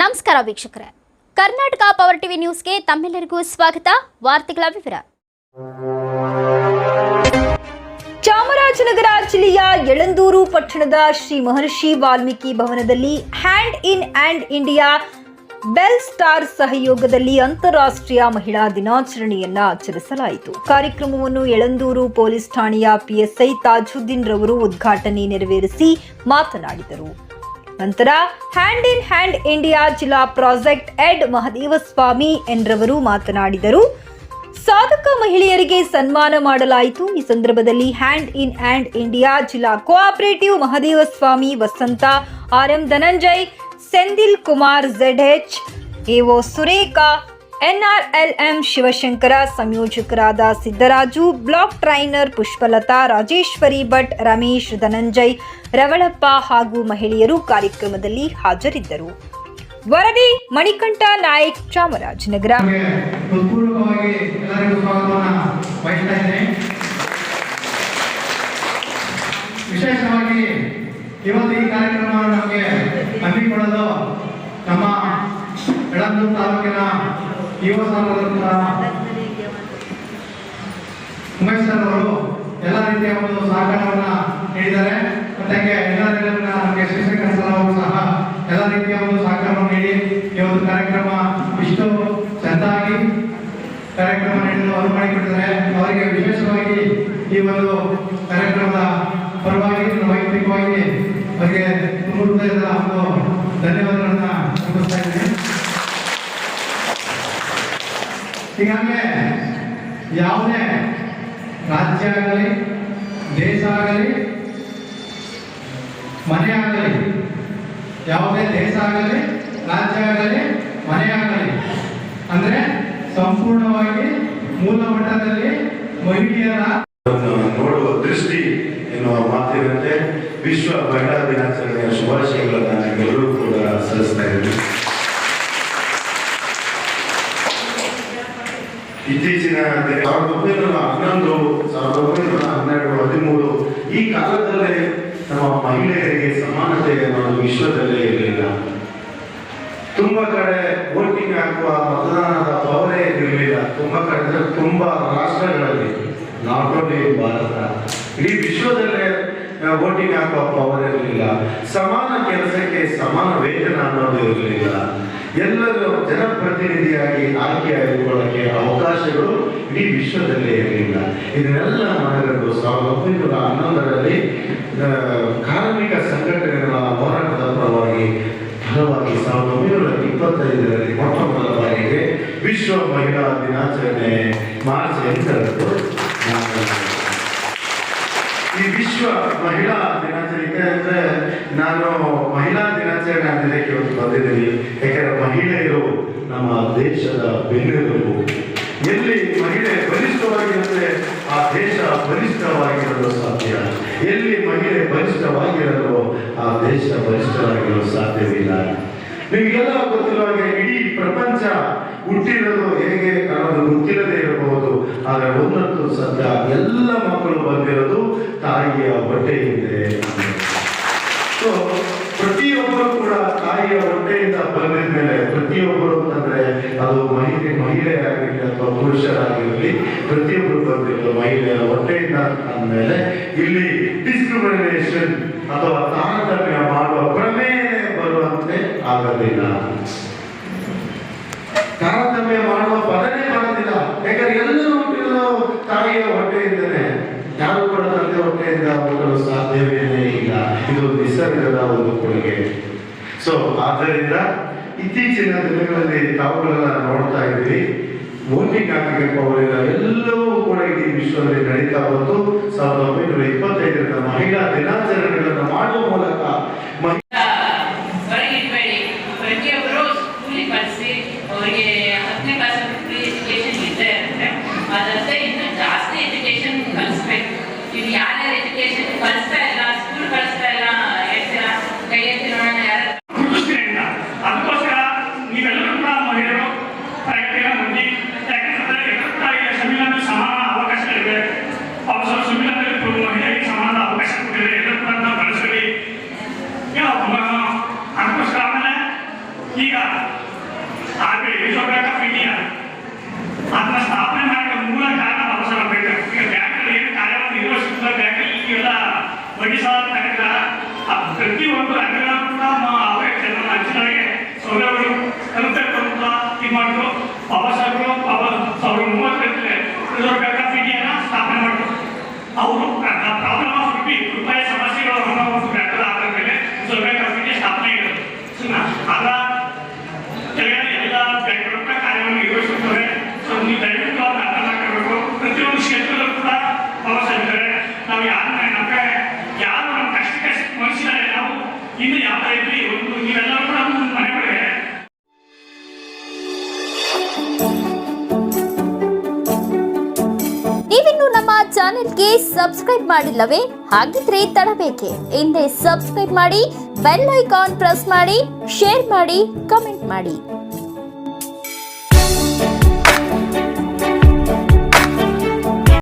ನಮಸ್ಕಾರ ವೀಕ್ಷಕರೇ, Karnataka power TV ನ್ಯೂಸ್ಗೆ ತಮ್ಮೆಲ್ಲರಿಗೂ ಸ್ವಾಗತ. ವಾರ್ತೆಗಳ ವಿವರ. ಚಾಮರಾಜನಗರ ಜಿಲ್ಲೆಯ ಯಳಂದೂರು ಪಟ್ಟಣದ ಶ್ರೀ ಮಹರ್ಷಿ ವಾಲ್ಮೀಕಿ ಭವನದಲ್ಲಿ hand in hand India Belstar ಸಹಯೋಗದಲ್ಲಿ ಅಂತಾರಾಷ್ಟ್ರೀಯ ಮಹಿಳಾ ದಿನಾಚರಣೆಯನ್ನ ಆಚರಿಸಲಾಯಿತು. ಕಾರ್ಯಕ್ರಮವನ್ನು ಯಳಂದೂರು ಪೊಲೀಸ್ ಠಾಣೆಯ ಪಿಎಸ್ಐ ತಾಜುದ್ದೀನ್ ರವರು ಉದ್ಘಾಟನೆ ನೆರವೇರಿಸಿ ಮಾತನಾಡಿದರು. ನಂತರ ಹ್ಯಾಂಡ್ ಇನ್ ಹ್ಯಾಂಡ್ ಇಂಡಿಯಾ ಜಿಲ್ಲಾ ಪ್ರಾಜೆಕ್ಟ್ ಹೆಡ್ ಮಹದೇವಸ್ವಾಮಿ ಎನ್ರವರು ಮಾತನಾಡಿದರು. ಸಾಧಕ ಮಹಿಳೆಯರಿಗೆ ಸನ್ಮಾನ ಮಾಡಲಾಯಿತು. ಈ ಸಂದರ್ಭದಲ್ಲಿ ಹ್ಯಾಂಡ್ ಇನ್ ಹ್ಯಾಂಡ್ ಇಂಡಿಯಾ ಜಿಲ್ಲಾ cooperative Mahadevaswamy, Vasantha, RM Dhananjay, Sendil Kumar, ZH, AO Surekha, NRLM Shivashankara, ಸಂಯೋಜಕರಾದ ಸಿದ್ದರಾಜು, ಬ್ಲಾಕ್ ಟ್ರೈನರ್ ಪುಷ್ಪಲತಾ, ರಾಜೇಶ್ವರಿ ಭಟ್, ರಮೇಶ್, ಧನಂಜಯ್, ರವಳಪ್ಪ ಹಾಗೂ ಮಹಿಳೆಯರು ಕಾರ್ಯಕ್ರಮದಲ್ಲಿ ಹಾಜರಿದ್ದರು. ವರದಿ ಮಣಿಕಂಠ ನಾಯ್ಕ್, ಚಾಮರಾಜನಗರ. ವಿಶೇಷವಾಗಿ ಇವತ್ತು ಈ ಕಾರ್ಯಕ್ರಮವನ್ನು ನಮಗೆ ಹಮ್ಮಿಕೊಳ್ಳಲು ನಮ್ಮ ಯಳಂದೂರು ತಾಲೂಕಿನ ಯುವ ಸಂಘದ ಉಮೇಶ್ ಸರ್ ಅವರು ಎಲ್ಲ ರೀತಿಯ ಒಂದು ಸಹಕಾರವನ್ನ ನೀಡಿದ್ದಾರೆ. ಮತ್ತೆ ನಮಗೆ ಶಿವಶಂಕರ ಸರ್ ಅವರು ಸಹ ಎಲ್ಲ ರೀತಿಯ ಒಂದು ಸಹಕಾರವನ್ನು ನೀಡಿ ಈ ಒಂದು ಕಾರ್ಯಕ್ರಮ ಇಷ್ಟು ಚೆಂದಾಗಿ ಕಾರ್ಯಕ್ರಮ ನೀಡಲು ಅನುವು ಮಾಡಿಕೊಟ್ಟಿದ್ದಾರೆ. ಅವರಿಗೆ ವಿಶೇಷವಾಗಿ ಈ ಒಂದು ಕಾರ್ಯಕ್ರಮದ ಪರವಾಗಿ ವೈಯಕ್ತಿಕವಾಗಿ ಅವರಿಗೆ ತುಂಬ ಹೃದಯದ ಒಂದು ಧನ್ಯವಾದಗಳನ್ನ ಸಲ್ಲಿಸ್ತಾ ಇದ್ದೀನಿ. ಈಗಾಗಲೇ ಯಾವುದೇ ರಾಜ್ಯ ಆಗಲಿ, ದೇಶ ಆಗಲಿ, ಮನೆ ಆಗಲಿ, ಯಾವುದೇ ದೇಶ ಆಗಲಿ, ರಾಜ್ಯ ಆಗಲಿ, ಮನೆ ಆಗಲಿ ಅಂದ್ರೆ ಸಂಪೂರ್ಣವಾಗಿ ಮೂಲ ಮಟ್ಟದಲ್ಲಿ ಮಹಿಳೆಯರ ನೋಡುವ ದೃಷ್ಟಿ ಎನ್ನುವ ಮಾತಿನಂತೆ ವಿಶ್ವ ಮಹಿಳಾ ದಿನಾಚರಣೆಯ ಶುಭಾಶಯಗಳನ್ನು ನಿಮ್ಮೆಲ್ಲರೂ ಕೂಡ ಸಲ್ಲಿಸ್ತಾ ಇದ್ದೀವಿ. ಇತ್ತೀಚಿನ 1911, 1912, 13 ಈ ಕಾಲದಲ್ಲೇ ನಮ್ಮ ಮಹಿಳೆಯರಿಗೆ ಸಮಾನತೆ ಅನ್ನೋದು ವಿಶ್ವದಲ್ಲೇ ಇರಲಿಲ್ಲ. ತುಂಬಾ ಕಡೆ ವೋಟಿಂಗ್ ಹಾಕುವ ಮತದಾನದ ಪವರೇ ಇರಲಿಲ್ಲ. ತುಂಬಾ ರಾಷ್ಟ್ರಗಳಲ್ಲಿ, ನಾಟ್ ಓನ್ಲಿ ಭಾರತ, ಇಡೀ ವಿಶ್ವದಲ್ಲೇ ವೋಟಿಂಗ್ ಹಾಕುವ ಪವರ್ ಇರಲಿಲ್ಲ. ಸಮಾನ ಕೆಲಸಕ್ಕೆ ಸಮಾನ ವೇತನ ಅನ್ನೋದು ಇರಲಿಲ್ಲ. ಎಲ್ಲರೂ ಜನಪ್ರತಿನಿಧಿಯಾಗಿ ಆಯ್ಕೆಯಾಗಿಕೊಳ್ಳಕ್ಕೆ ಅವಕಾಶಗಳು ಇಡೀ ವಿಶ್ವದಲ್ಲೇ ಇರಲಿಲ್ಲ. ಇದನ್ನೆಲ್ಲ ಮನಗಂಡು 1911ರಲ್ಲಿ ಕಾರ್ಮಿಕ ಸಂಘಟನೆಗಳ ಹೋರಾಟದ ಫಲವಾಗಿ 1925ರಲ್ಲಿ ಮೊಟ್ಟ ಮೊದಲ ಬಾರಿಗೆ ವಿಶ್ವ ಮಹಿಳಾ ದಿನಾಚರಣೆ ಮಾರ್ಚ್ 8ರಂದು ಈ ವಿಶ್ವ ಮಹಿಳಾ ದಿನಾಚರಣೆ ಅಂದ್ರೆ ನಾನು ಮಹಿಳಾ ದಿನಾಚರಣೆ ಅನ್ನೋದಕ್ಕೆ ಇವತ್ತು ಬಂದಿದ್ದೀನಿ. ಯಾಕಂದ್ರೆ ಮಹಿಳೆಯರು ನಮ್ಮ ದೇಶದ ಬೆನ್ನೆಲುಬು. ಎಲ್ಲಿ ಮಹಿಳೆ ಬಲಿಷ್ಠವಾಗಿರುತ್ತೆ ಆ ದೇಶ ಬಲಿಷ್ಠವಾಗಿರಲು ಸಾಧ್ಯ. ಎಲ್ಲಿ ಮಹಿಳೆ ಬಲಿಷ್ಠವಾಗಿರಲು ಆ ದೇಶ ಬಲಿಷ್ಠವಾಗಿರಲು ಸಾಧ್ಯವಿಲ್ಲ. ನಿಮಗೆಲ್ಲ ಗೊತ್ತಿರುವ ಹಾಗೆ ಇಡೀ ಪ್ರಪಂಚ ಹುಟ್ಟಿರೋದು ಹೇಗೆ ಅನ್ನೋದು ಗೊತ್ತಿರದೇ ಇರಬಹುದು. ಆದರೆ ಒಂದಂತೂ ಸತ್ಯ, ಎಲ್ಲ ಮಕ್ಕಳು ಬಂದಿರೋದು ತಾಯಿಯ ಹೊಟ್ಟೆಯಿಂದೆ. ಸೊ ಪ್ರತಿಯೊಬ್ಬರು ಕೂಡ ತಾಯಿಯ ಹೊಟ್ಟೆಯಿಂದ ಬಂದಿದ ಮೇಲೆ, ಪ್ರತಿಯೊಬ್ಬರು ಅಂತಂದ್ರೆ ಅದು ಮಹಿಳೆಯಾಗಿರಲಿ ಅಥವಾ ಪುರುಷರಾಗಿರಲಿ, ಪ್ರತಿಯೊಬ್ಬರು ಬಂದಿರೋದು ಮಹಿಳೆಯರ ಹೊಟ್ಟೆಯಿಂದ ಅಂದಮೇಲೆ ಇಲ್ಲಿ ಡಿಸ್ಕ್ರಿಮಿನೇಷನ್ ಅಥವಾ ತಾರತಮ್ಯ ಮಾಡುವ ಭ್ರಮೆ ಬರುವಂತೆ ಆಗೋದಿಲ್ಲ. ತಾರತಮ್ಯ ಮಾಡುವ ಪದನೇ ಬರೋದಿಲ್ಲ. ಯಾಕಂದ್ರೆ ಎಲ್ಲರೂ ಹುಟ್ಟಿರೋದು ತಾಯಿಯ ಹೊಟ್ಟೆಯಿಂದನೇ. ಯಾರು ಕೂಡ ತಂದೆ ಹೊಟ್ಟೆಯಿಂದ ಹುಟ್ಟಲು ಸಾಧ್ಯವೇನೇ ಇಲ್ಲ. ಇದು ನಿಸರ್ಗದ ಒಂದು ಕೊಡುಗೆ. ಸೊ ಆದ್ದರಿಂದ ಇತ್ತೀಚಿನ ದಿನಗಳಲ್ಲಿ ತಾವುಗಳೆಲ್ಲ ನೋಡ್ತಾ ಇದ್ದೀವಿ, ವೋಟಿಂಗ್ ಹಾಕಬೇಕು ಅವರೆಲ್ಲ ಎಲ್ಲವೂ ಕೂಡ ಇಡೀ ವಿಶ್ವದಲ್ಲಿ ನಡೀತಾ ಬಂತು. 1925ರ ಮಹಿಳಾ ದಿನಾಚರಣೆಗಳನ್ನು ಮಾಡುವ ಮೂಲಕ ಅವರಿಗೆ 10ನೇ ಕ್ಲಾಸ್ ಫ್ರೀ ಎಜುಕೇಶನ್ ಇದ್ದೇ ಇರುತ್ತೆ. ಅದಲ್ಲದೆ ಇನ್ನು ಜಾಸ್ತಿ ಎಜುಕೇಶನ್ ಕಲಿಸ್ಬೇಕು. ಇದು ಯಾರ್ಯಾರು ಎಜುಕೇಶನ್ ಕಲಿಸ್ತಾ ಇಲ್ಲ, ಸ್ಕೂಲ್ ಕಲಿಸ್ತಾ ಇಲ್ಲ ಹೇಳ್ತೀರಾ? ಕೈ ಎತ್ತಿ ನೋಡೋಣ ಯಾರು. ಅದಕ್ಕೋಸ್ಕರ ನೀವೆಲ್ಲರೂ ಕೂಡ ಮಹಿಳೆಯರು ಪ್ರಗತಿಯ ಮುಂದೆ. ಯಾಕಂದ್ರೆ ಎಲ್ಲರೂ ಕೂಡ ಈಗ ಸಂವಿಧಾನ ಸಮಾನ ಅವಕಾಶಗಳಿವೆ. ಸಂವಿಧಾನದಲ್ಲಿ ಮಹಿಳೆಗೆ ಸಮಾನ ಅವಕಾಶ ಕೊಟ್ಟಿದೆ. ಎಲ್ಲರೂ ಕೂಡ ಬಳಸಲಿ. ರಿಸರ್ವ್ ಬ್ಯಾಂಕ್ ಆಫ್ ಇಂಡಿಯಾನ ಸ್ಥಾಪನೆ ಮಾಡಿದ್ರು. ಅವರು ಪ್ರಾಬ್ಲಮ್ ಆಫ್ ರೂಪಾಯಿ ಸಮಸ್ಯೆಗಳು ಆದ ಮೇಲೆ ರಿಸರ್ವ್ ಬ್ಯಾಂಕ್ ಆಫ್ ಇಂಡಿಯಾ ಸ್ಥಾಪನೆ ಆಗಿರೋದು. ಆಗ ಕೆಳಗಡೆ ಎಲ್ಲ ಬ್ಯಾಂಕ್ಗಳು ಕೂಡ ಕಾರ್ಯವನ್ನು ನಿರ್ವಹಿಸುತ್ತವೆ. ಸೊ ನೀವು ದಯವಿಟ್ಟು ಅದನ್ನ ಅರ್ಥ ಮಾಡ್ಕೋಬೇಕು. ಪ್ರತಿಯೊಂದು ಕ್ಷೇತ್ರದಲ್ಲೂ ಕೂಡ ಬಾಬಾ ಸಾಹೇಬ್ ಇದ್ದಾರೆ. ನಾವು ನಮಗೆ ಯಾರು ನಮ್ಮ ಕಷ್ಟಕ್ಕೆ ಮನುಷ್ಯರೇ, ನಾವು ಇನ್ನು ಯಾವ ಇದ್ವಿ ಒಂದು ನೀವೆಲ್ಲರೂ ಕೂಡ ಮನೆಗಳಿಗೆ ನೀವಿನ್ನು ನಮ್ಮ ಚಾನೆಲ್ಗೆ ಸಬ್ಸ್ಕ್ರೈಬ್ ಮಾಡಿಲ್ಲವೇ? ಹಾಗಿದ್ರೆ ತಡಬೇಕೆ? ಹಿಂದೆ ಸಬ್ಸ್ಕ್ರೈಬ್ ಮಾಡಿ, ಬೆಲ್ ಐಕಾನ್ ಪ್ರೆಸ್ ಮಾಡಿ, ಶೇರ್ ಮಾಡಿ, ಕಮೆಂಟ್ ಮಾಡಿ.